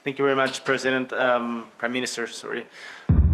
Thank you very much, President, Prime Minister, sorry.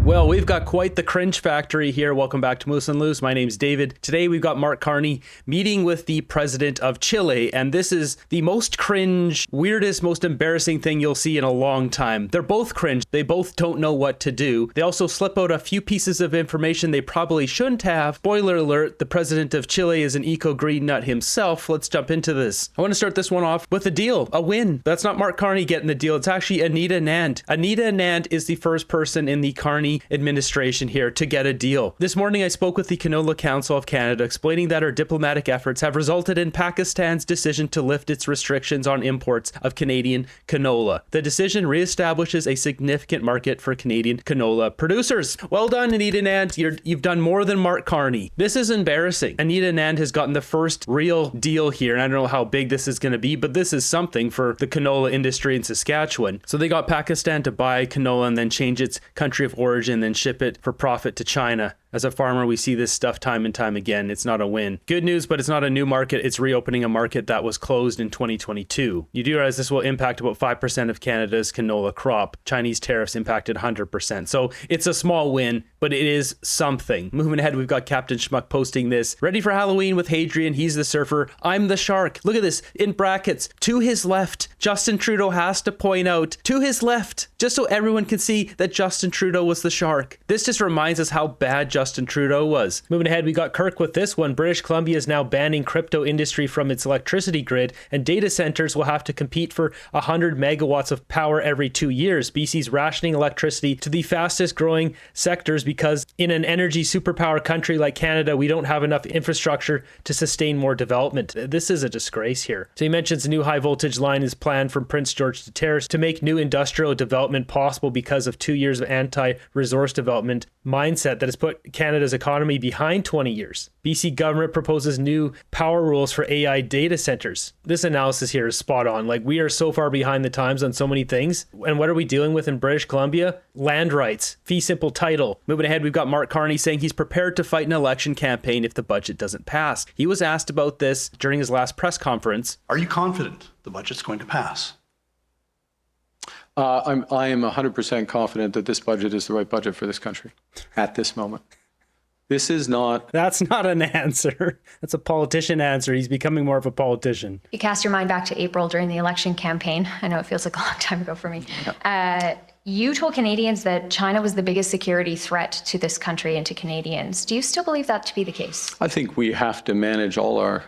Well, we've got quite the cringe factory here. Welcome back to Moose and Loose. My name's David. Today we've got Mark Carney meeting with the president of Chile, and this is the most cringe, weirdest, most embarrassing thing you'll see in a long time. They're both cringe. They both don't know what to do. They also slip out a few pieces of information they probably shouldn't have. Spoiler alert, the president of Chile is an eco-green nut himself. Let's jump into this. I want to start this one off with a deal, a win. That's not Mark Carney getting the deal. It's actually Anita Anand. Anita Anand is the first person in the Carney administration here to get a deal. This morning I spoke with the Canola Council of Canada, explaining that our diplomatic efforts have resulted in Pakistan's decision to lift its restrictions on imports of Canadian canola. The decision reestablishes a significant market for Canadian canola producers. Well done, Anita Anand. You've done more than Mark Carney. This is embarrassing. Anita Anand has gotten the first real deal here, and I don't know how big this is going to be, but this is something for the canola industry in Saskatchewan. So they got Pakistan to buy canola and then change its country of origin, then ship it for profit to China. As a farmer, we see this stuff time and time again. It's not a win. Good news, but it's not a new market. It's reopening a market that was closed in 2022. You do realize this will impact about 5% of Canada's canola crop. Chinese tariffs impacted 100%. So it's a small win, but it is something. Moving ahead, we've got Captain Schmuck posting this. Ready for Halloween with Hadrian. He's the surfer. I'm the shark. Look at this in brackets. To his left, Justin Trudeau has to point out to his left, just so everyone can see that Justin Trudeau was the shark. This just reminds us how bad Justin Trudeau was. Moving ahead, we got Kirk with this one. British Columbia is now banning crypto industry from its electricity grid, and data centers will have to compete for 100 megawatts of power every 2 years. BC's rationing electricity to the fastest growing sectors because in an energy superpower country like Canada, we don't have enough infrastructure to sustain more development. This is a disgrace here. So he mentions a new high voltage line is planned from Prince George to Terrace to make new industrial development possible because of 2 years of anti-resource development mindset that has put Canada's economy behind 20 years. BC government proposes new power rules for AI data centers. This analysis here is spot on. Like, we are so far behind the times on so many things. And what are we dealing with in British Columbia? Land rights, fee simple title. Moving ahead, we've got Mark Carney saying he's prepared to fight an election campaign if the budget doesn't pass. He was asked about this during his last press conference. Are you confident the budget's going to pass? I am 100% confident that this budget is the right budget for this country at this moment. This is not... That's not an answer. That's a politician answer. He's becoming more of a politician. You cast your mind back to April during the election campaign. I know it feels like a long time ago for me. Yeah. You told Canadians that China was the biggest security threat to this country and to Canadians. Do you still believe that to be the case? I think we have to manage all our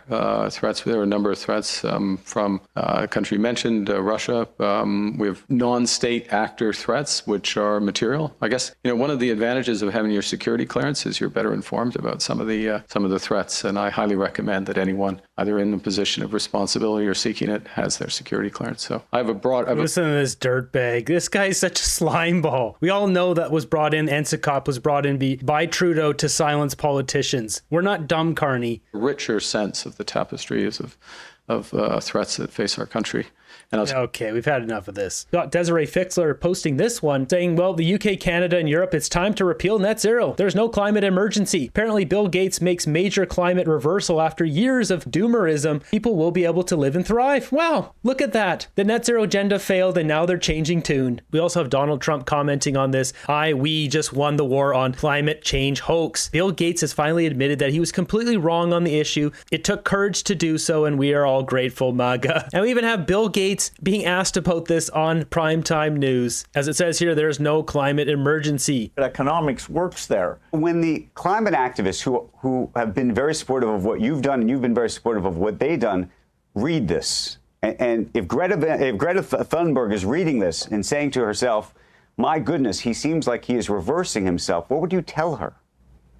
threats. There are a number of threats from a country mentioned, Russia. We have non-state actor threats, which are material. I guess, one of the advantages of having your security clearance is you're better informed about some of the threats. And I highly recommend that anyone either in the position of responsibility or seeking it has their security clearance. So I have a broad... Listen to this dirtbag. This guy is such a slime ball. We all know that was brought in, NCCOP was brought in by Trudeau to silence politicians. We're not dumb, Carney. Richer sense of the tapestry of threats that face our country. And okay, we've had enough of this. Got Desiree Fixler posting this one saying, well, the UK, Canada, and Europe, it's time to repeal net zero. There's no climate emergency. Apparently, Bill Gates makes major climate reversal after years of doomerism. People will be able to live and thrive. Wow, look at that. The net zero agenda failed, and now they're changing tune. We also have Donald Trump commenting on this. We just won the war on climate change hoax. Bill Gates has finally admitted that he was completely wrong on the issue. It took courage to do so, and we are all grateful, MAGA. And we even have Bill Gates being asked about this on primetime news. As it says here, there's no climate emergency. Economics works there. When the climate activists who have been very supportive of what you've done and you've been very supportive of what they've done, read this. And if Greta Thunberg is reading this and saying to herself, my goodness, he seems like he is reversing himself, what would you tell her?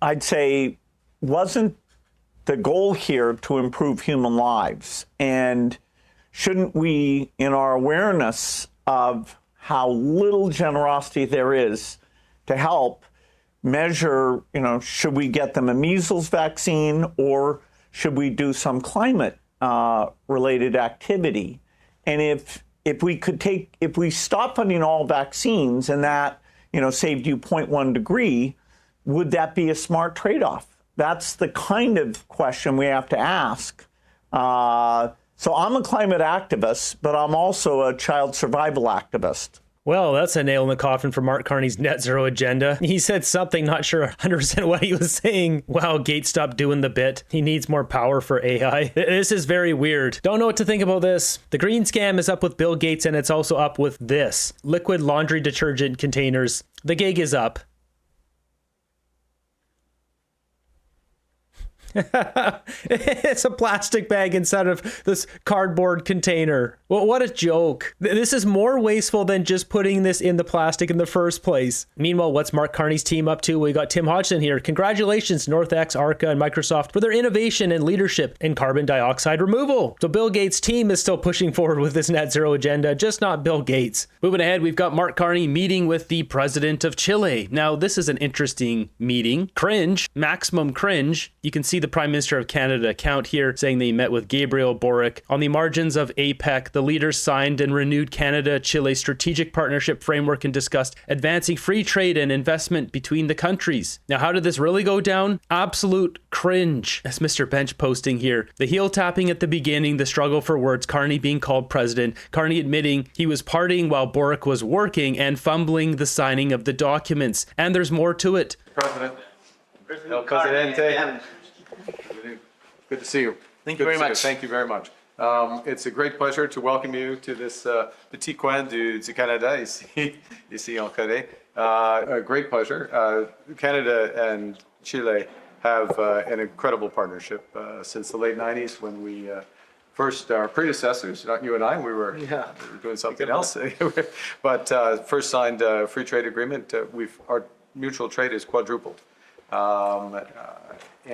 I'd say, wasn't the goal here to improve human lives? And shouldn't we, in our awareness of how little generosity there is to help, measure, should we get them a measles vaccine or should we do some climate related activity? And if we stop funding all vaccines and that, saved you 0.1 degree, would that be a smart trade-off? That's the kind of question we have to ask. So I'm a climate activist, but I'm also a child survival activist. Well, that's a nail in the coffin for Mark Carney's net zero agenda. He said something, not sure 100% what he was saying. Wow, Gates stopped doing the bit. He needs more power for AI. This is very weird. Don't know what to think about this. The green scam is up with Bill Gates, and it's also up with this. Liquid laundry detergent containers. The gig is up. It's a plastic bag inside of this cardboard container. Well, what a joke. This is more wasteful than just putting this in the plastic in the first place. Meanwhile, what's Mark Carney's team up to? We got Tim Hodgson here. Congratulations, NorthX, Arca, and Microsoft for their innovation and leadership in carbon dioxide removal. So Bill Gates' team is still pushing forward with this net zero agenda, just not Bill Gates. Moving ahead, we've got Mark Carney meeting with the president of Chile. Now, this is an interesting meeting. Cringe, maximum cringe. You can see the Prime Minister of Canada account here saying they met with Gabriel Boric. On the margins of APEC, the leaders signed and renewed Canada-Chile strategic partnership framework and discussed advancing free trade and investment between the countries. Now, how did this really go down? Absolute cringe. As Mr. Bench posting here, the heel tapping at the beginning, the struggle for words, Carney being called president, Carney admitting he was partying while Boric was working and fumbling the signing of the documents. And there's more to it. President. El Presidente. Good to see you. Thank you very much. Thank you very much. It's a great pleasure to welcome you to this petit coin du Canada, ici en Carré. A great pleasure. Canada and Chile have an incredible partnership since the late 90s when we first, our predecessors, not you and I, we were doing something else, but first signed a free trade agreement. Our mutual trade is quadrupled.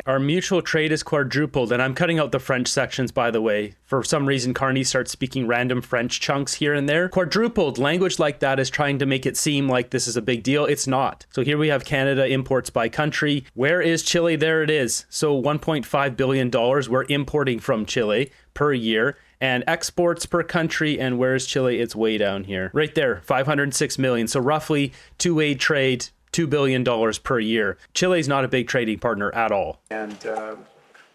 Our mutual trade is quadrupled, and I'm cutting out the French sections, by the way. For some reason, Carney starts speaking random French chunks here and there. Quadrupled, language like that is trying to make it seem like this is a big deal. It's not. So here we have Canada imports by country. Where is Chile? There it is. So $1.5 billion we're importing from Chile per year. And exports per country, and where's Chile? It's way down here. Right there, 506 million. So roughly two-way trade, $2 billion per year. Chile's not a big trading partner at all. And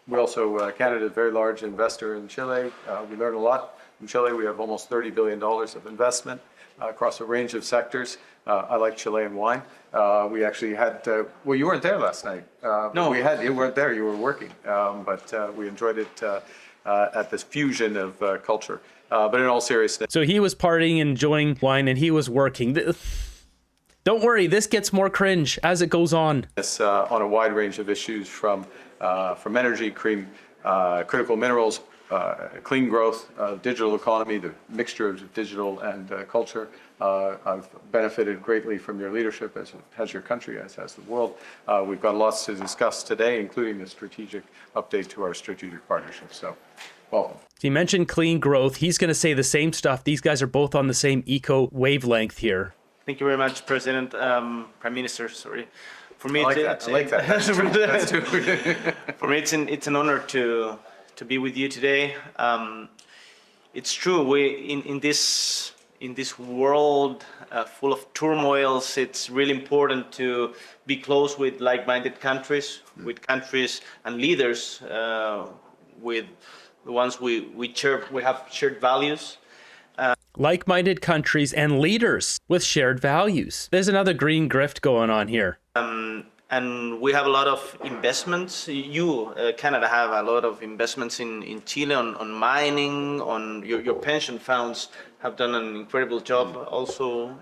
we also, Canada is a very large investor in Chile. We learn a lot from Chile. We have almost $30 billion of investment across a range of sectors. I like Chilean wine. We actually had, well, you weren't there last night. No. You weren't there, you were working. But we enjoyed it at this fusion of culture. But in all seriousness. So he was partying, enjoying wine, and he was working. Don't worry, this gets more cringe as it goes on. On a wide range of issues from energy, critical minerals, clean growth, digital economy, the mixture of digital and culture. I've benefited greatly from your leadership, as has your country, as has the world. We've got lots to discuss today, including the strategic update to our strategic partnership. So, welcome. He mentioned clean growth. He's going to say the same stuff. These guys are both on the same eco wavelength here. Thank you very much, President, Prime Minister, sorry. For me, I like that. That's true. For me, it's an honor to be with you today. It's true, we in this world full of turmoils, it's really important to be close with like-minded countries, with countries and leaders, with the ones we have shared values. Like-minded countries and leaders with shared values. There's another green grift going on here. And we have a lot of investments. Canada, have a lot of investments in Chile on mining, on your pension funds have done an incredible job also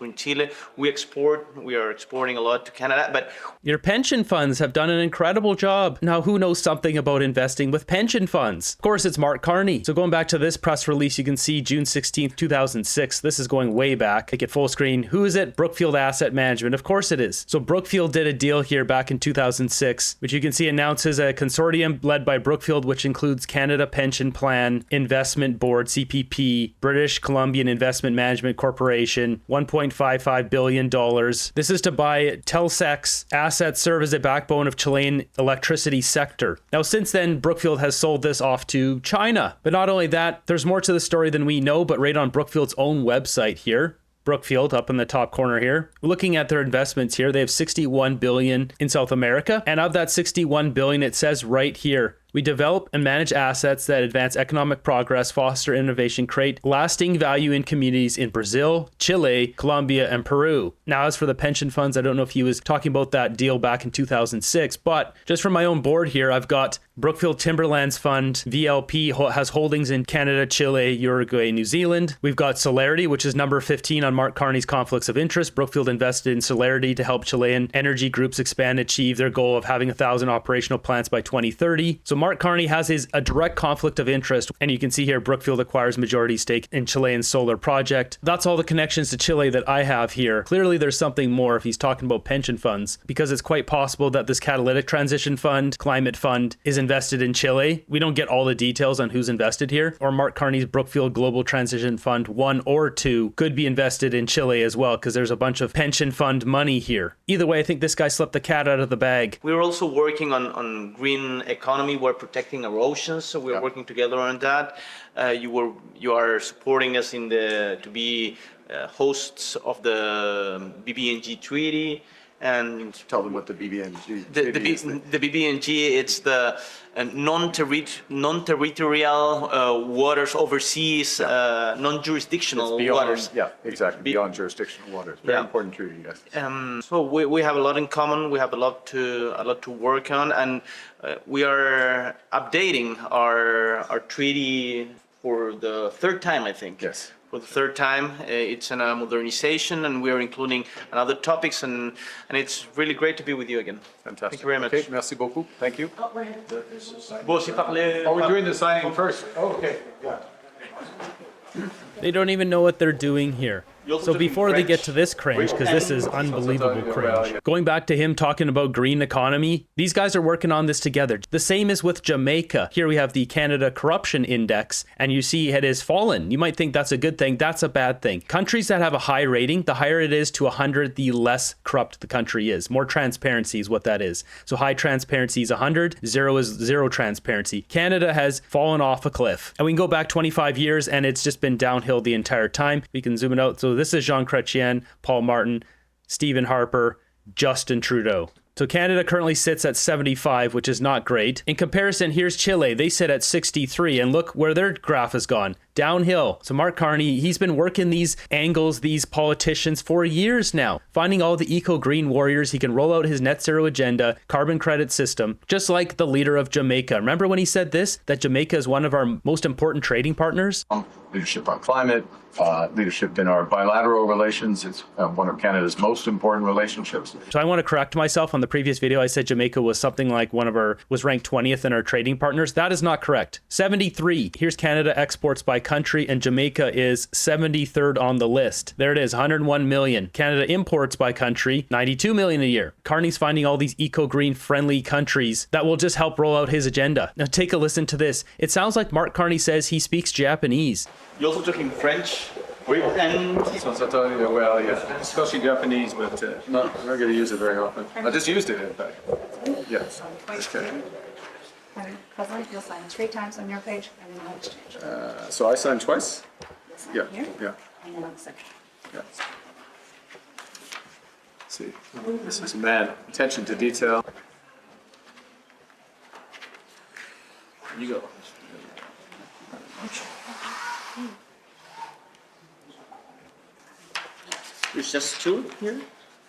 in Chile. We are exporting a lot to Canada, but your pension funds have done an incredible job. Now, who knows something about investing with pension funds? Of course, it's Mark Carney. So going back to this press release, you can see June 16th, 2006. This is going way back. Take it full screen. Who is it? Brookfield Asset Management. Of course it is. So Brookfield did a deal here back in 2006, which you can see announces a consortium led by Brookfield, which includes Canada Pension Plan Investment Board, CPP, British Columbian Investment Management Corporation, $1.55 billion. This is to buy Telsec's assets serve as a backbone of Chilean electricity sector. Now, since then, Brookfield has sold this off to China. But not only that, there's more to the story than we know, but right on Brookfield's own website here, Brookfield up in the top corner here. Looking at their investments here, they have $61 billion in South America. And of that $61 billion, it says right here, We develop and manage assets that advance economic progress, foster innovation, create lasting value in communities in Brazil, Chile, Colombia, and Peru. Now, as for the pension funds, I don't know if he was talking about that deal back in 2006, but just from my own board here, I've got Brookfield Timberlands Fund, VLP, has holdings in Canada, Chile, Uruguay, New Zealand. We've got Simieritsch, which is number 15 on Mark Carney's conflicts of interest. Brookfield invested in Simieritsch to help Chilean energy groups expand and achieve their goal of having 1,000 operational plants by 2030. So Mark Carney has a direct conflict of interest. And you can see here, Brookfield acquires majority stake in Chilean solar project. That's all the connections to Chile that I have here. Clearly, there's something more if he's talking about pension funds, because it's quite possible that this catalytic transition fund, climate fund, is invested in Chile. We don't get all the details on who's invested here. Or Mark Carney's Brookfield Global Transition Fund 1 or 2 could be invested in Chile as well, because there's a bunch of pension fund money here. Either way, I think this guy slipped the cat out of the bag. We're also working on green economy. We're protecting our oceans, so we're working together on that. You are supporting us to be hosts of the BBNG treaty. And tell them what the BBNG is. The BBNG, it's the non-territorial waters overseas, non-jurisdictional waters. Yeah, exactly. Beyond jurisdictional waters. Very important treaty, yes. So we have a lot in common. We have a lot to work on, and we are updating our treaty for the third time, I think. Yes. For the third time, it's in a modernization, and we are including other topics, and it's really great to be with you again. Fantastic. Thank you very much. Okay, merci beaucoup. Thank you. Bon, c'est parler. Are we doing the signing first? Oh, okay. Yeah. They don't even know what they're doing here. So before they get to this cringe, because this is unbelievable cringe, going back to him talking about green economy, these guys are working on this together. The same is with Jamaica. Here we have the Canada Corruption Index, and you see it has fallen. You might think that's a good thing. That's a bad thing. Countries that have a high rating, the higher it is to 100, the less corrupt the country is. More transparency is what that is. So high transparency is 100, 0 is zero transparency. Canada has fallen off a cliff. And we can go back 25 years, and it's just been downhill the entire time. We can zoom it out. So this is Jean Chrétien, Paul Martin, Stephen Harper, Justin Trudeau. So Canada currently sits at 75, which is not great. In comparison, here's Chile. They sit at 63, and look where their graph has gone. Downhill. So Mark Carney, he's been working these angles, these politicians for years now, finding all the eco-green warriors. He can roll out his net zero agenda, carbon credit system, just like the leader of Jamaica. Remember when he said this, that Jamaica is one of our most important trading partners? Leadership on climate, leadership in our bilateral relations. It's one of Canada's most important relationships. So I want to correct myself. On the previous video, I said Jamaica was something like was ranked 20th in our trading partners. That is not correct. 73. Here's Canada exports by country, and Jamaica is 73rd on the list. There it is, 101 million. Canada imports by country, 92 million a year. Carney's finding all these eco-green friendly countries that will just help roll out his agenda. Now take a listen to this. It sounds like Mark Carney says he speaks Japanese. You're also talking French? And well, yeah, especially Japanese, but not going to use it very often. I just used it, in fact. Yes. Okay. President, you'll sign 3 times on your page, and then I'll exchange. So I signed twice? You'll sign Yeah, here, yeah, and then on the second. yeah. See, this is mad attention to detail. You go. There's just 2 here?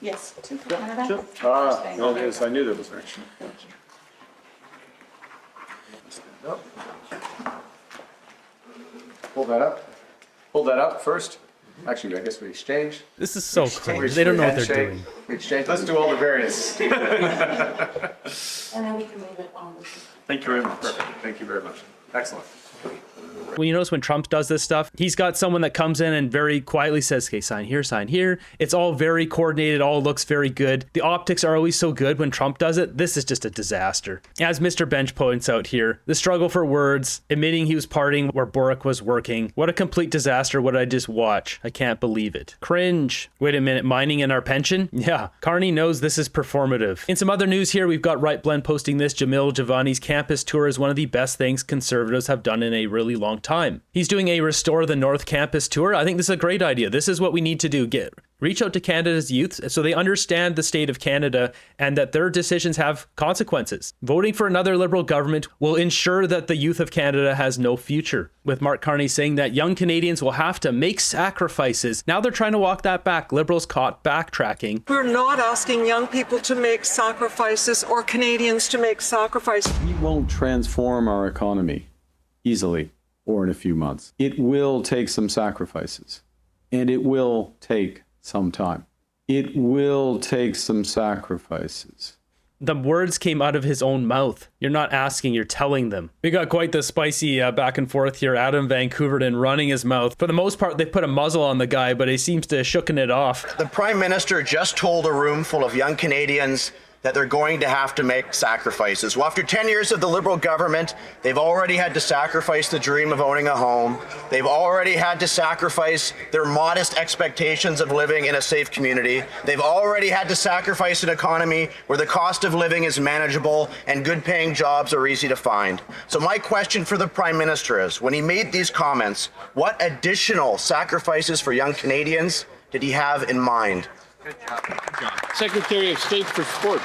Yes, 2 for Canada. Sure. Ah, no, yes, I knew there was action. Hold that up. Hold that up first. Actually, I guess we exchange. This is so cringe. They don't know what they're Handshake. doing. We exchange. Let's do all the variants. And then we can leave it on the. Thank you very much. Perfect. Thank you very much. Excellent. Well, you notice when Trump does this stuff, he's got someone that comes in and very quietly says, okay, sign here, sign here. It's all very coordinated, all looks very good. The optics are always so good when Trump does it. This is just a disaster. As Mr. Bench points out here, the struggle for words, admitting he was partying where Boric was working. What a complete disaster. What did I just watch? I can't believe it. Cringe. Wait a minute, mining in our pension? Yeah, Carney knows this is performative. In some other news here, we've got Right Blend posting this. Jamil Javani's campus tour is one of the best things conservatives have done in in a really long time. He's doing a Restore the North campus tour. I think this is a great idea. This is what we need to do. Reach out to Canada's youth so they understand the state of Canada and that their decisions have consequences. Voting for another Liberal government will ensure that the youth of Canada has no future. With Mark Carney saying that young Canadians will have to make sacrifices. Now they're trying to walk that back. Liberals caught backtracking. We're not asking young people to make sacrifices or Canadians to make sacrifices. We won't transform our economy easily or in a few months. It will take some sacrifices, and it will take some time. It will take some sacrifices. The words came out of his own mouth. You're not asking, you're telling them. We got quite the spicy back and forth here. Adam Vancouverton running his mouth. For the most part, they put a muzzle on the guy, but he seems to have shooken it off. The Prime Minister just told a room full of young Canadians that they're going to have to make sacrifices. Well, after 10 years of the Liberal government, they've already had to sacrifice the dream of owning a home. They've already had to sacrifice their modest expectations of living in a safe community. They've already had to sacrifice an economy where the cost of living is manageable and good-paying jobs are easy to find. So my question for the Prime Minister is, when he made these comments, what additional sacrifices for young Canadians did he have in mind? Secretary of State for Sport.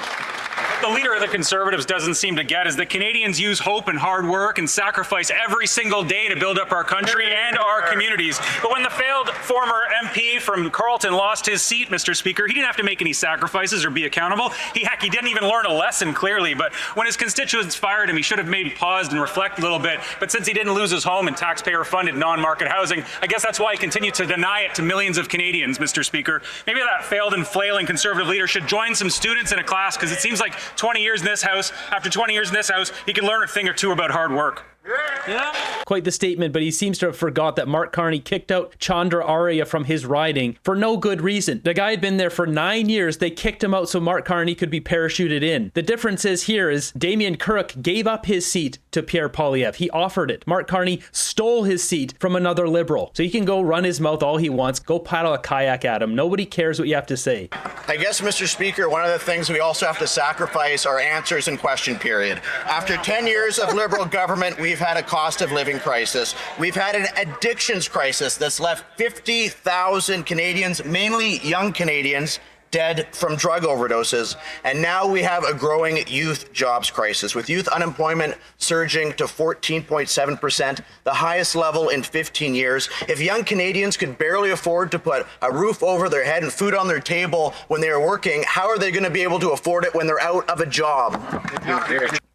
The leader of the Conservatives doesn't seem to get is that Canadians use hope and hard work and sacrifice every single day to build up our country and our communities. But when the failed former MP from Carleton lost his seat, Mr. Speaker, he didn't have to make any sacrifices or be accountable. He didn't even learn a lesson clearly. But when his constituents fired him, he should have maybe paused and reflect a little bit. But since he didn't lose his home in taxpayer-funded non-market housing, I guess that's why he continued to deny it to millions of Canadians, Mr. Speaker. Maybe that failed and flailing Conservative leader should join some students in a class, because it seems like 20 years in this house, after 20 years in this house, he can learn a thing or two about hard work. Yeah. Quite the statement, but he seems to have forgot that Mark Carney kicked out Chandra Arya from his riding for no good reason. The guy had been there for 9 years. They kicked him out so Mark Carney could be parachuted in. The difference is Damien Currick gave up his seat to Pierre Poilievre. He offered it. Mark Carney stole his seat from another Liberal. So he can go run his mouth all he wants. Go paddle a kayak at him. Nobody cares what you have to say. I guess, Mr. Speaker, one of the things we also have to sacrifice are answers in question period. After 10 years of Liberal government, we've had a cost of living crisis. We've had an addictions crisis that's left 50,000 Canadians, mainly young Canadians, dead from drug overdoses. And now we have a growing youth jobs crisis, with youth unemployment surging to 14.7%, the highest level in 15 years. If young Canadians could barely afford to put a roof over their head and food on their table when they are working, how are they going to be able to afford it when they're out of a job?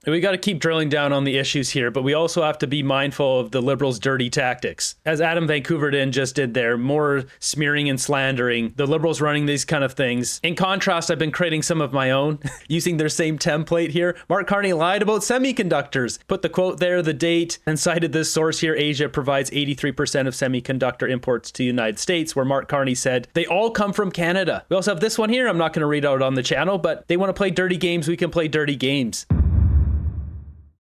We got to keep drilling down on the issues here, but we also have to be mindful of the Liberals' dirty tactics. As Adam Vancouverton just did there, more smearing and slandering, the Liberals running these kind of things. In contrast, I've been creating some of my own, using their same template here. Mark Carney lied about semiconductors, put the quote there, the date, and cited this source here. Asia provides 83% of semiconductor imports to the United States, where Mark Carney said, they all come from Canada. We also have this one here, I'm not going to read out on the channel, but they want to play dirty games, we can play dirty games.